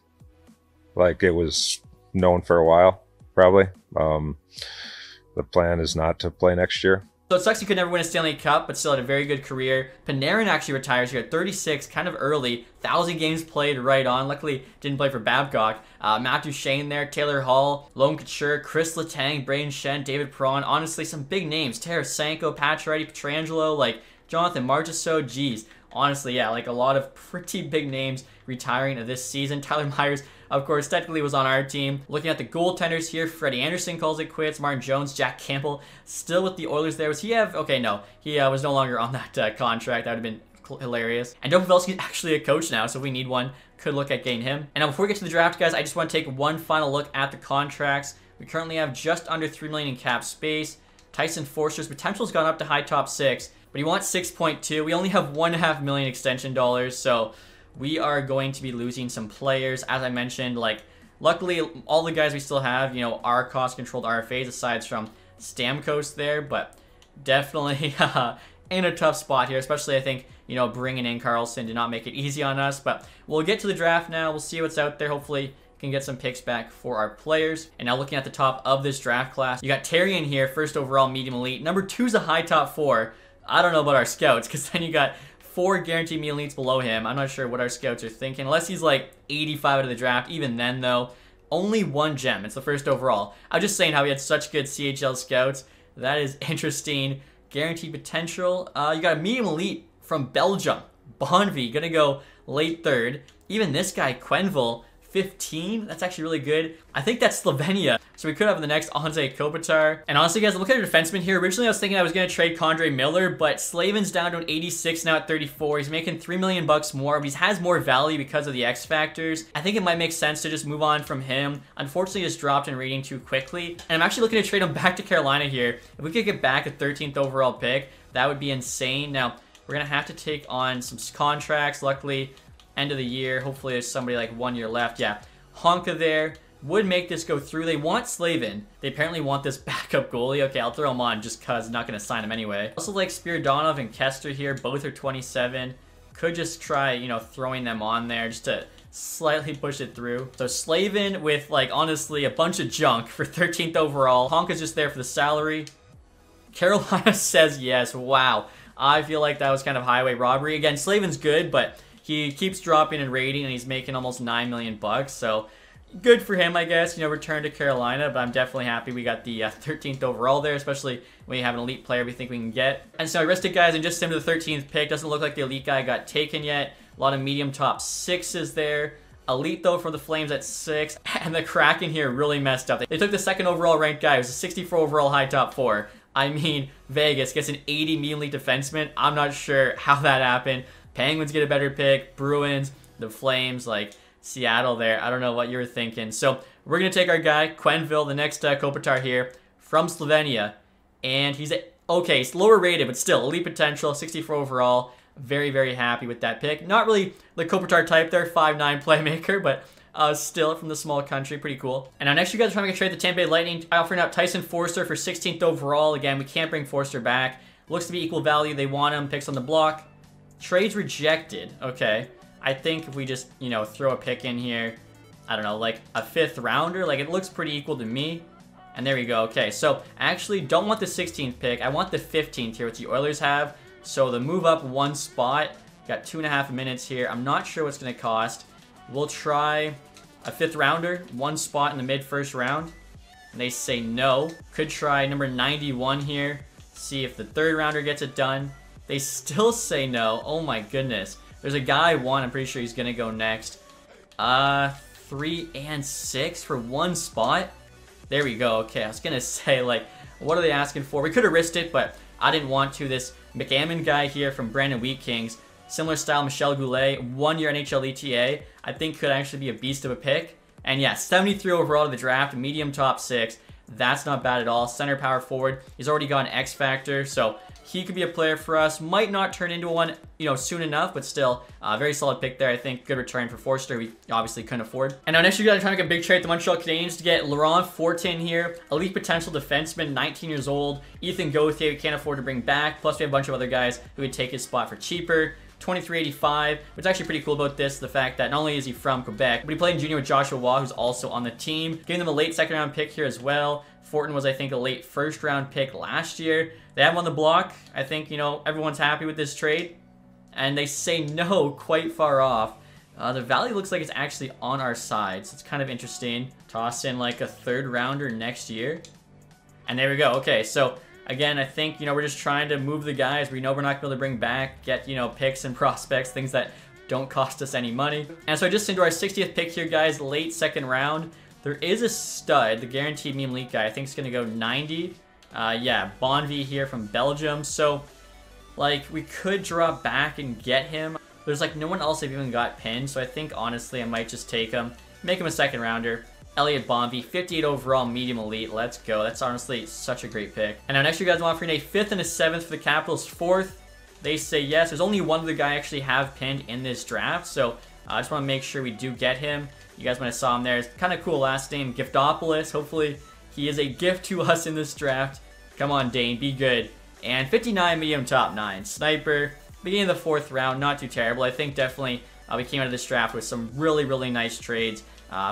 Speaker 2: Like, it was known for a while, probably. The plan is not to play next year.
Speaker 1: So it sucks he could never win a Stanley Cup, but still had a very good career. Panarin actually retires here at 36, kind of early. 1,000 games played right on. Luckily, didn't play for Babcock. Matt Duchene there, Taylor Hall, Loam Couture, Chris Letang, Braden Shen, David Perron. Honestly, some big names. Tarasenko, Pacioretty, Pietrangelo, like Jonathan Marchessault. Geez. Honestly, yeah, like a lot of pretty big names retiring this season. Tyler Myers, of course, technically was on our team. Looking at the goaltenders here, Freddie Anderson calls it quits. Martin Jones, Jack Campbell, still with the Oilers there. Was he have? Okay, no. He was no longer on that contract. That would have been hilarious. And Joe Pavelski's actually a coach now, so if we need one, could look at getting him. And now before we get to the draft, guys, I just want to take one final look at the contracts. We currently have just under $3 million in cap space. Tyson Forster's potential's gone up to high top 6. But he wants 6.2. We only have $1.5 million extension dollars, so we are going to be losing some players. As I mentioned, like, luckily, all the guys we still have, you know, are cost-controlled RFAs, aside from Stamkos there, but definitely in a tough spot here, especially, I think, you know, bringing in Karlsson did not make it easy on us, but we'll get to the draft now. We'll see what's out there. Hopefully, can get some picks back for our players. And now looking at the top of this draft class, you got Terry in here, first overall, medium elite. Number 2 is a high top 4. I don't know about our scouts, because then you got 4 guaranteed medium elites below him. I'm not sure what our scouts are thinking, unless he's like 85 out of the draft. Even then, though, only 1 gem. It's the first overall. I'm just saying how he had such good CHL scouts. That is interesting. Guaranteed potential. You got a medium elite from Belgium. Bonvi, gonna go late 3rd. Even this guy, Quenville, 15. That's actually really good. I think that's Slovenia. So we could have the next Anze Kopitar. And honestly, guys, look at our defenseman here. Originally, I was thinking I was going to trade Condre Miller, but Slavin's down to an 86 now at 34. He's making $3 million more, but he has more value because of the X factors. I think it might make sense to just move on from him. Unfortunately, he just dropped in rating too quickly. And I'm actually looking to trade him back to Carolina here. If we could get back a 13th overall pick, that would be insane. Now, we're going to have to take on some contracts. Luckily, end of the year. Hopefully there's somebody like 1 year left. Yeah, Honka there would make this go through. They want Slavin. They apparently want this backup goalie. Okay, I'll throw him on just because I'm not going to sign him anyway. Also like Spiridonov and Kester here. Both are 27. Could just try, you know, throwing them on there just to slightly push it through. So Slavin with, like, honestly, a bunch of junk for 13th overall. Honka's just there for the salary. Carolina says yes. Wow. I feel like that was kind of highway robbery. Again, Slavin's good, but he keeps dropping in rating, and he's making almost $9 million bucks. So good for him, I guess. You know, return to Carolina, but I'm definitely happy we got the 13th overall there, especially when you have an elite player we think we can get. And so I rested guys and just sent him to the 13th pick. Doesn't look like the elite guy got taken yet. A lot of medium top 6s there. Elite, though, for the Flames at 6. And the Kraken here really messed up. They took the 2nd overall ranked guy. It was a 64 overall high top 4. I mean, Vegas gets an 80 medium elite defenseman. I'm not sure how that happened. Penguins get a better pick. Bruins, the Flames, like Seattle there. I don't know what you were thinking. So we're going to take our guy, Quenville, the next Kopitar here from Slovenia. And he's, okay, he's lower rated, but still, elite potential, 64 overall. Very, very happy with that pick. Not really the Kopitar type there, 5'9" playmaker, but still from the small country, pretty cool. And now next you guys are trying to make a trade the Tampa Bay Lightning, offering out Tyson Forster for 16th overall. Again, we can't bring Forster back. Looks to be equal value. They want him. Picks on the block. Trades rejected. Okay. I think if we just, you know, throw a pick in here, I don't know, like a 5th rounder, like it looks pretty equal to me. And there we go. Okay, so I actually don't want the 16th pick. I want the 15th here, which the Oilers have. So the move up 1 spot. Got 2.5 minutes here. I'm not sure what's going to cost. We'll try a 5th rounder, 1 spot in the mid-first round. And they say no. Could try number 91 here. See if the 3rd rounder gets it done. They still say no. Oh my goodness. There's a guy I want. I'm pretty sure he's going to go next. 3 and 6 for 1 spot. There we go. Okay, I was going to say, like, what are they asking for? We could have risked it, but I didn't want to. This McAmmon guy here from Brandon Wheat Kings. Similar style, Michel Goulet. 1-year NHL ETA. I think could actually be a beast of a pick. And yeah, 73 overall to the draft. Medium top 6. That's not bad at all. Center power forward. He's already got an X factor, so he could be a player for us. Might not turn into one, you know, soon enough, but still, very solid pick there. I think good return for Forster. We obviously couldn't afford. And now next year, you guys are trying to make a big trade with the Montreal Canadiens to get Laurent Fortin here, elite potential defenseman, 19 years old. Ethan Gauthier we can't afford to bring back. Plus, we have a bunch of other guys who would take his spot for cheaper. 2385. What's actually pretty cool about this, the fact that not only is he from Quebec, but he played in junior with Joshua Waugh, who's also on the team. Giving them a late second round pick here as well. Fortin was, I think, a late first round pick last year. They have him on the block. I think, you know, everyone's happy with this trade. And they say no quite far off. The value looks like it's actually on our side, so it's kind of interesting. Toss in like a third rounder next year. And there we go. Okay, so again, I think, you know, we're just trying to move the guys we know we're not going to be able to bring back, get, you know, picks and prospects, things that don't cost us any money. And so I just into our 60th pick here, guys, late second round. There is a stud, the guaranteed meme elite guy. I think it's going to go 90. Yeah, Bonvi here from Belgium. So, like, we could drop back and get him. There's, like, no one else I've even got pinned. So I think, honestly, I might just take him, make him a second rounder. Elliot Bonvi, 58 overall, medium elite. Let's go. That's honestly such a great pick. And now next year, guys, I'm offering a 5th and a 7th for the Capitals, 4th. They say yes. There's only one other guy I actually have pinned in this draft. So I just want to make sure we do get him. You guys might have saw him there. It's kind of cool last name, Giftopoulos. Hopefully he is a gift to us in this draft. Come on, Dane, be good. And 59 medium top 9. Sniper, beginning of the 4th round, not too terrible. I think definitely we came out of this draft with some really, really nice trades.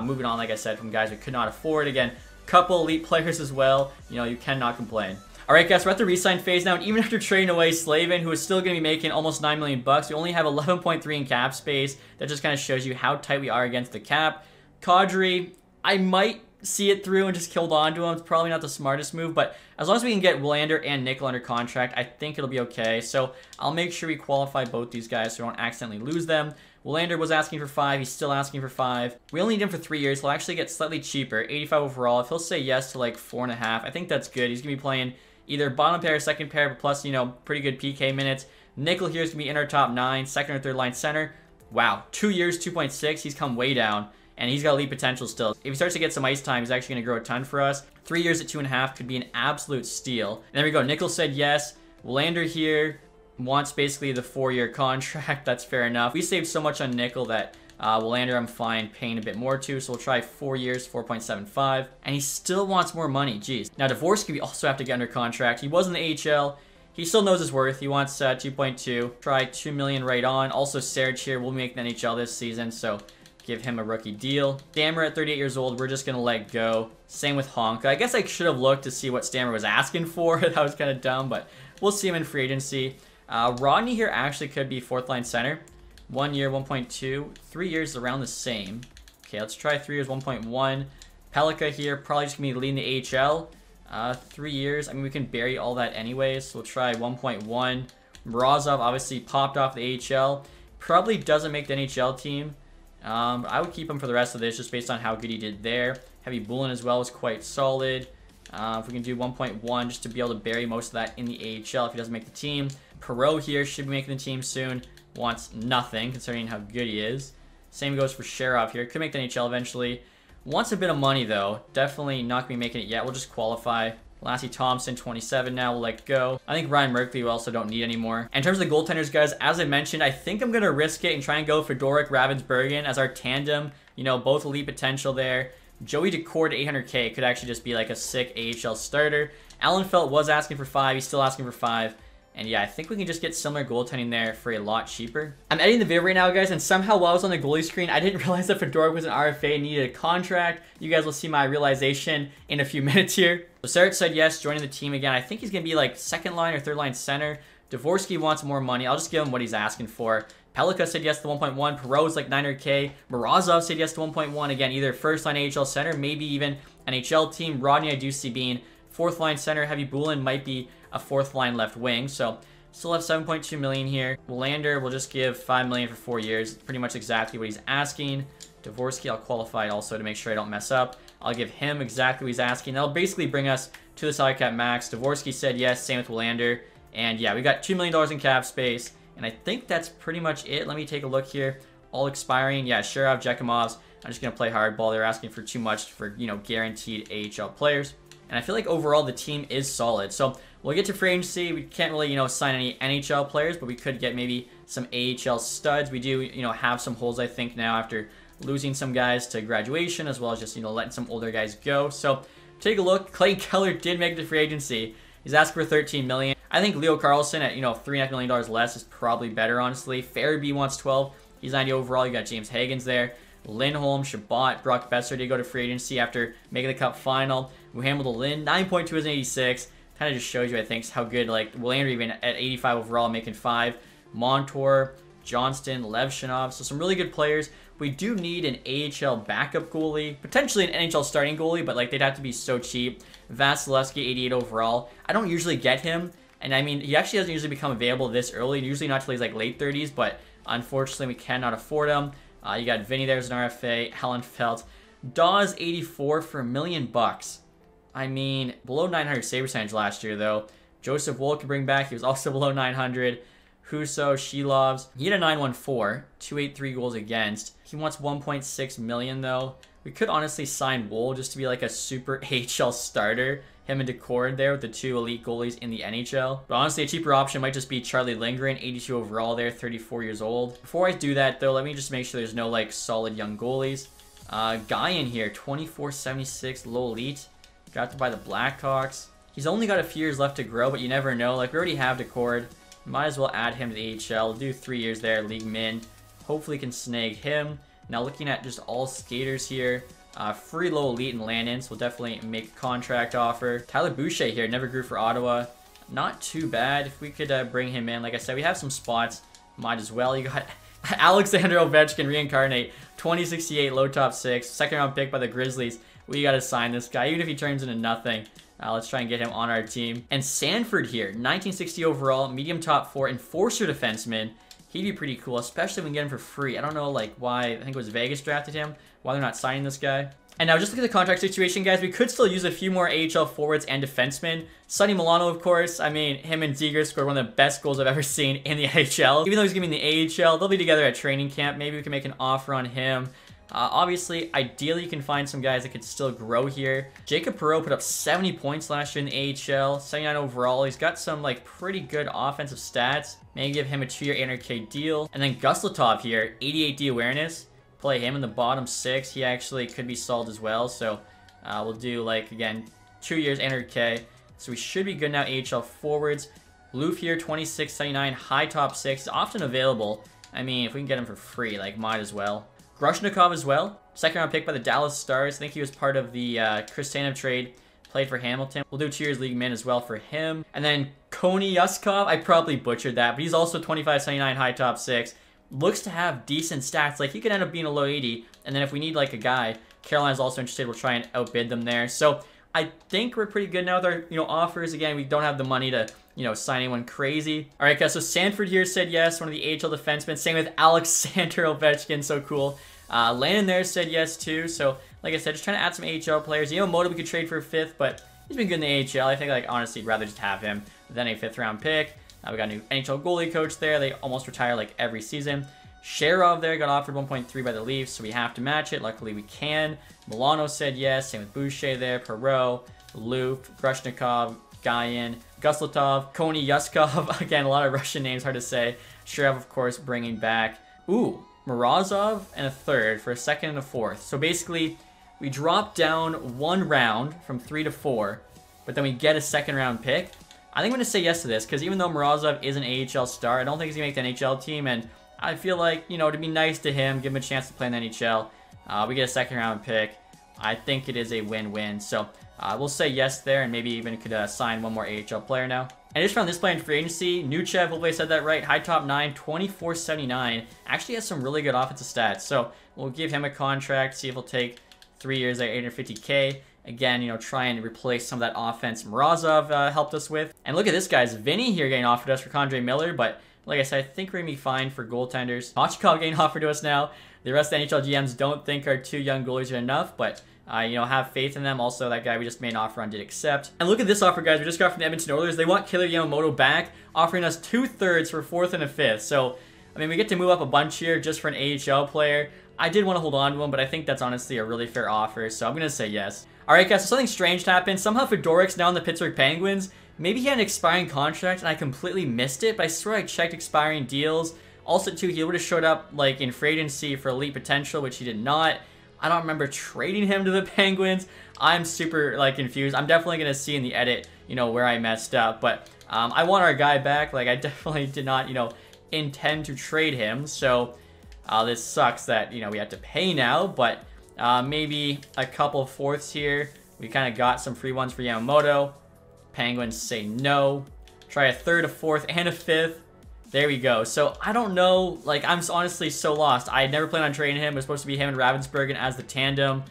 Speaker 1: Moving on, like I said, from guys we could not afford. Again, couple elite players as well. You know, you cannot complain. All right, guys, we're at the re-sign phase now, and even after trading away Slavin, who is still going to be making almost $9 million, we only have 11.3 in cap space. That just kind of shows you how tight we are against the cap. Kadri, I might see it through and just hold on to him. It's probably not the smartest move, but as long as we can get Willander and Nickel under contract, I think it'll be okay. So I'll make sure we qualify both these guys so we don't accidentally lose them. Willander was asking for 5. He's still asking for 5. We only need him for 3 years. He'll actually get slightly cheaper, 85 overall. If he'll say yes to like 4.5, I think that's good. He's going to be playing either bottom pair or second pair, but plus, you know, pretty good PK minutes. Nickel here is going to be in our top 9, second or third line center. Wow, 2 years, 2.6. He's come way down, and he's got elite potential still. If he starts to get some ice time, he's actually going to grow a ton for us. 3 years at 2.5 could be an absolute steal. And there we go. Nickel said yes. Willander here wants basically the 4-year contract. That's fair enough. We saved so much on Nickel that Willander I'm fine paying a bit more to, so we'll try 4 years, 4.75. And he still wants more money, jeez. Now Dvorsky we also have to get under contract. He was in the AHL. He still knows his worth. He wants 2.2. Try 2 million right on. Also Serge here will make the NHL this season, so give him a rookie deal. Stammer at 38 years old, we're just gonna let go. Same with Honka. I guess I should have looked to see what Stammer was asking for. That was kind of dumb, but we'll see him in free agency. Rodney here actually could be 4th line center. 1 year, 1.2. 3 years around the same. Okay, let's try 3 years, 1.1. Pelika here, probably just going to be leading the AHL. 3 years, I mean, we can bury all that anyways, so we'll try 1.1. Mrazov obviously popped off the AHL. Probably doesn't make the NHL team. I would keep him for the rest of this just based on how good he did there. Heavy Bullen as well was quite solid. If we can do 1.1 just to be able to bury most of that in the AHL if he doesn't make the team. Perot here should be making the team soon. Wants nothing considering how good he is. Same goes for Sherov here. Could make the NHL eventually. Wants a bit of money though. Definitely not going to be making it yet. We'll just qualify. Lassie Thompson, 27 now. We'll let go. I think Ryan Merkley we also don't need anymore. In terms of the goaltenders, guys, as I mentioned, I think I'm going to risk it and try and go for Doric Ravensbergen as our tandem. You know, both elite potential there. Joey Decord 800K could actually just be like a sick AHL starter. Alan Felt was asking for 5. He's still asking for 5. And yeah, I think we can just get similar goaltending there for a lot cheaper. I'm editing the video right now, guys, and somehow while I was on the goalie screen, I didn't realize that Fedoruk was an RFA and needed a contract. You guys will see my realization in a few minutes here. So Sarich said yes, joining the team again. I think he's going to be like 2nd line or 3rd line center. Dvorsky wants more money. I'll just give him what he's asking for. Pelika said yes to 1.1. Perot's like 900K. Mrazov said yes to 1.1. Again, either 1st line AHL center, maybe even NHL team. Rodney I do see being 4th line center. Heavy Bullen might be a 4th line left wing. So still have 7.2 million here. Willander will just give 5 million for 4 years. Pretty much exactly what he's asking. Dvorsky I'll qualify also to make sure I don't mess up. I'll give him exactly what he's asking. That'll basically bring us to the salary cap max. Dvorsky said yes. Same with Willander. And yeah, we got $2 million in cap space. And I think that's pretty much it. Let me take a look here. All expiring. Yeah, Sherov, Jekimovs. I'm just going to play hardball. They're asking for too much for, you know, guaranteed AHL players. And I feel like overall the team is solid. So we'll get to free agency. We can't really, you know, sign any NHL players, but we could get maybe some AHL studs. We do, you know, have some holes, I think, now after losing some guys to graduation, as well as just, you know, letting some older guys go. So take a look. Clay Keller did make it to free agency. He's asking for 13 million. I think Leo Carlson at, $3.5 million less is probably better, honestly. Farabee wants 12. He's 90 overall. You got James Hagens there. Lindholm, Shabbat, Brock Besser did go to free agency after making the Cup final. Muhammad Lin, 9.2 is an 86. Kind of just shows you, I think, how good, like, Willander even at 85 overall, making 5. Montour, Johnston, Levshinov. So some really good players. We do need an AHL backup goalie, potentially an NHL starting goalie, but, like, they'd have to be so cheap. Vasilevsky, 88 overall. I don't usually get him, and, I mean, he actually doesn't usually become available this early, usually not till he's, like, late 30s, but unfortunately, we cannot afford him. You got Vinny there's an RFA, Helen Felt. Dawes 84 for $1 million. I mean, below 900 save percentage last year, though. Joseph Woll could bring back. He was also below 900. Huso, Shilovs. He had a 914, 283 goals against. He wants 1.6 million, though. We could honestly sign Woll just to be like a super AHL starter. Him and Decord there with the 2 elite goalies in the NHL. But honestly, a cheaper option might just be Charlie Lindgren, 82 overall there, 34 years old. Before I do that, though, let me just make sure there's no, like, solid young goalies. Guy in here, 24.76, low elite. Drafted by the Blackhawks. He's only got a few years left to grow, but you never know. Like, we already have Decord. Might as well add him to the AHL. Do 3 years there, league min. Hopefully can snag him. Now looking at just all skaters here. Free low elite and Landon, so we'll definitely make a contract offer. Tyler Boucher here, never grew for Ottawa. Not too bad if we could bring him in. Like I said, we have some spots. Might as well. You got Alexander Ovechkin reincarnate. 2068 low top 6. Second round pick by the Grizzlies. We got to sign this guy, even if he turns into nothing. Let's try and get him on our team. And Sanford here, 1960 overall, medium top 4, enforcer defenseman. He'd be pretty cool, especially if we can get him for free. I don't know, like, why. I think it was Vegas drafted him. Why they're not signing this guy. And now, just look at the contract situation, guys. We could still use a few more AHL forwards and defensemen. Sonny Milano, of course. I mean, him and Ziegler scored one of the best goals I've ever seen in the AHL. Even though he's giving the AHL, they'll be together at training camp. Maybe we can make an offer on him. Obviously, ideally, you can find some guys that could still grow here. Jacob Perreault put up 70 points last year in the AHL, 79 overall. He's got some, like, pretty good offensive stats. Maybe give him a 2-year 800K deal. And then Guslatov here, 88 D awareness. Play him in the bottom 6. He actually could be sold as well. So we'll do, like, again, 2 years 800K. So we should be good now. AHL forwards. Loof here, 26.79, high top 6. Often available. I mean, if we can get him for free, like, might as well. Grushnikov as well. Second round pick by the Dallas Stars. I think he was part of the Chris Tanev trade. Played for Hamilton. We'll do 2 years league min as well for him. And then Koni Yuskov. I probably butchered that, but he's also 25.79 high top 6. Looks to have decent stats. Like, he could end up being a low 80. And then if we need, like, a guy, Carolina's also interested. We'll try and outbid them there. So I think we're pretty good now with our, offers. Again, we don't have the money to, sign anyone crazy. All right, guys. So Sanford here said yes. One of the AHL defensemen. Same with Alexander Ovechkin. So cool. Landon there said yes too. So like I said, just trying to add some AHL players. Moto we could trade for a 5th, but he's been good in the AHL. I think, like, honestly, I'd rather just have him than a 5th round pick. We got a new NHL goalie coach there. They almost retire like every season. Sherov there got offered 1.3 by the Leafs, so we have to match it. Luckily we can. Milano said yes. Same with Boucher there. Perreault, Loof, Grushnikov, Guyan, Guslatov, Koni Yuskov. Again, a lot of Russian names, hard to say. Sherov, of course, bringing back. Ooh. Morozov and a 3rd for a 2nd and a 4th. So basically, we drop down 1 round from 3 to 4, but then we get a 2nd round pick. I think I'm going to say yes to this, because even though Morozov is an AHL star, I don't think he's going to make the NHL team, and I feel like, to be nice to him, give him a chance to play in the NHL. We get a 2nd round pick. I think it is a win-win. So we'll say yes there, and maybe even could sign 1 more AHL player now. And I just found this play in free agency. Nuchev, hopefully I said that right. High top 9, 24.79. Actually has some really good offensive stats. So we'll give him a contract, see if he'll take 3 years at 850K. Again, try and replace some of that offense Morozov helped us with. And look at this, guys. Vinny here getting offered us for Condre Miller, but like I said, I think we're going to be fine for goaltenders. Machikov getting offered to us now. The rest of the NHL GMs don't think our 2 young goalies are enough, but have faith in them. Also, that guy we just made an offer on did accept. And look at this offer, guys. We just got from the Edmonton Oilers. They want Killer Yamamoto back, offering us 2/3 for 4th and a 5th. So, I mean, we get to move up a bunch here just for an AHL player. I did want to hold on to him, but I think that's honestly a really fair offer, so I'm going to say yes. All right, guys, so something strange happened. Somehow Fedorik's now in the Pittsburgh Penguins. Maybe he had an expiring contract and I completely missed it, but I swear I checked expiring deals. Also, too, he would have showed up, like, in free agency for elite potential, which he did not. I don't remember trading him to the Penguins. I'm super, like, confused. I'm definitely going to see in the edit, where I messed up. But I want our guy back. Like, I definitely did not, you know, intend to trade him. So this sucks that, you know, we have to pay now, but maybe a couple fourths here. We kind of got some free ones for Yamamoto. Penguins say no. Try a third, a fourth, and a fifth. There we go. So I don't know. Like, I'm honestly so lost. I never planned on trading him. It was supposed to be him and Ravensburgen as the tandem.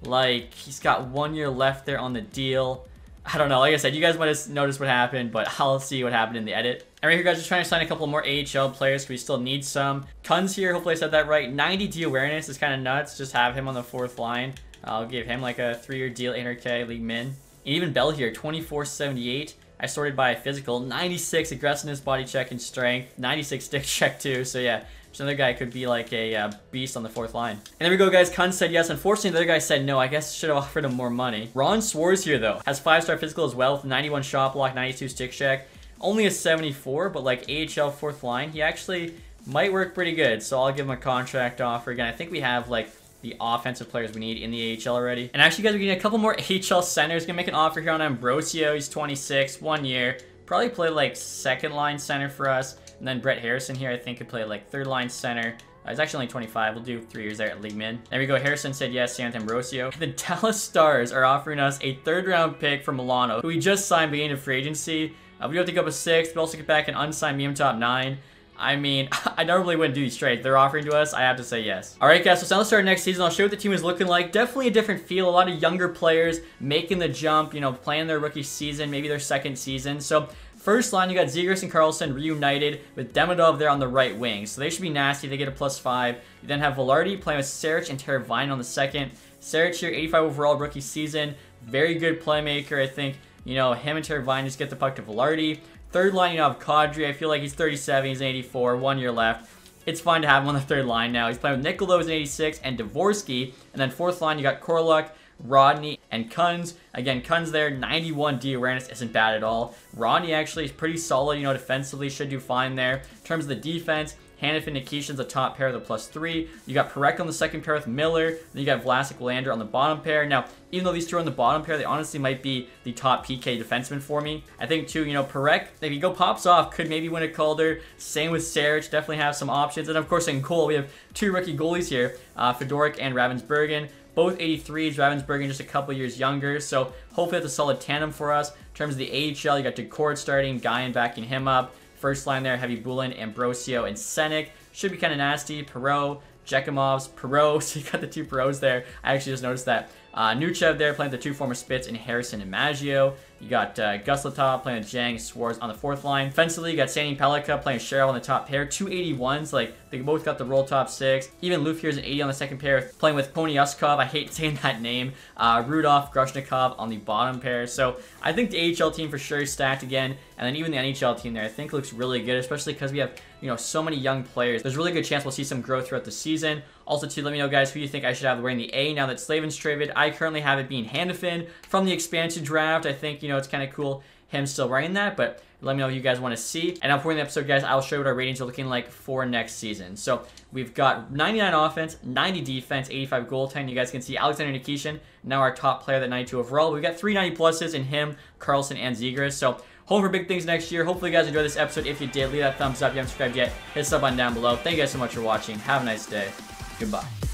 Speaker 1: Like, he's got 1 year left there on the deal. I don't know. Like I said, you guys might have noticed what happened, but I'll see what happened in the edit. And right here, guys, just trying to sign a couple more AHL players because we still need some. Kunz here, hopefully I said that right. 90 D awareness is kind of nuts. Just have him on the fourth line. I'll give him like a 3-year deal, 800K, league min. And even Bell here, 2478. I sorted by physical. 96 aggressiveness, body check, and strength. 96 stick check too. So yeah, just another guy could be like a beast on the fourth line. And there we go, guys. Kunz said yes. Unfortunately, the other guy said no. I guess should have offered him more money. Ron Swartz here though has 5-star physical as well with 91 shot block, 92 stick check. Only a 74, but like AHL fourth line, he actually might work pretty good. So I'll give him a contract offer. Again, I think we have like the offensive players we need in the AHL already. And actually, guys, we're getting a couple more AHL centers. Gonna make an offer here on Ambrosio. He's 26, 1 year. Probably play like second line center for us. And then Brett Harrison here, I think, could play like third line center. He's actually only 25. We'll do 3 years there at league min. There we go. Harrison said yes. Sam Ambrosio. The Dallas Stars are offering us a 3rd round pick for Milano, who we just signed beginning of free agency. We do have to go up a 6th. We also get back an unsigned medium top 9. I mean, I normally wouldn't do these trades. They're offering to us. I have to say yes. All right, guys. So now let's start next season. I'll show you what the team is looking like. Definitely a different feel. A lot of younger players making the jump, you know, playing their rookie season, maybe their second season. So first line, you got Zegras and Karlsson reunited with Demidov there on the right wing. So they should be nasty. They get a +5. You then have Velarde playing with Saric and Teravainen on the second. Saric here, 85 overall rookie season. Very good playmaker. I think, you know, him and Teravainen just get the puck to Velarde. Third line, you have Kadri. I feel like he's 37, he's an 84, 1 year left. It's fine to have him on the third line now. He's playing with Nikolov, who's an 86, and Dvorsky. And then fourth line, you got Korluk, Rodney, and Kunz. Again, Kunz there, 91 D awareness isn't bad at all. Rodney actually is pretty solid, you know, defensively, should do fine there. In terms of the defense, Hanif and Nikishin's the top pair with a +3. You got Parekh on the second pair with Miller. Then you got Vlasic Lander on the bottom pair. Now, even though these two are on the bottom pair, they honestly might be the top PK defenseman for me. I think too, you know, Parekh, if he pops off, could maybe win a Calder. Same with Saric, definitely have some options. And of course, in goal, we have 2 rookie goalies here, Fedoruk and Ravensburgen. Both 83s, Ravensburgen just a couple years younger. So hopefully that's a solid tandem for us. In terms of the AHL, you got Decord starting, Guyan backing him up. First line there, Heavy Bulin, Ambrosio, and Senek. Should be kind of nasty. Perot, Jekimovs, Perot. So you got the 2 Perots there. I actually just noticed that. Nuchev there playing the 2 former Spits in Harrison and Maggio. You got Guslatov playing with Jang, Swartz on the 4th line. Offensively, you got Sandy Pellikka playing Cheryl on the top pair. 2 81s, like they both got the roll top 6. Even Luf here's an 80 on the second pair, playing with Poniuskov. I hate saying that name. Rudolph, Grushnikov on the bottom pair. So I think the AHL team for sure is stacked again. And then even the NHL team there, I think looks really good, especially because we have, you know, so many young players. There's a really good chance we'll see some growth throughout the season. Also, too, let me know, guys, who you think I should have wearing the A now that Slavin's traded. I currently have it being Hanifin from the expansion draft. I think, you know, it's kind of cool him still wearing that, but let me know what you guys want to see. And before the episode, guys, I'll show you what our ratings are looking like for next season. So we've got 99 offense, 90 defense, 85 goaltending. You guys can see Alexander Nikishin, now our top player, that 92 overall. We've got 390 pluses in him, Karlsson, and Zegras. So home for big things next year. Hopefully you guys enjoyed this episode. If you did, leave that thumbs up. If you haven't subscribed yet, hit the sub button down below. Thank you guys so much for watching. Have a nice day. Goodbye.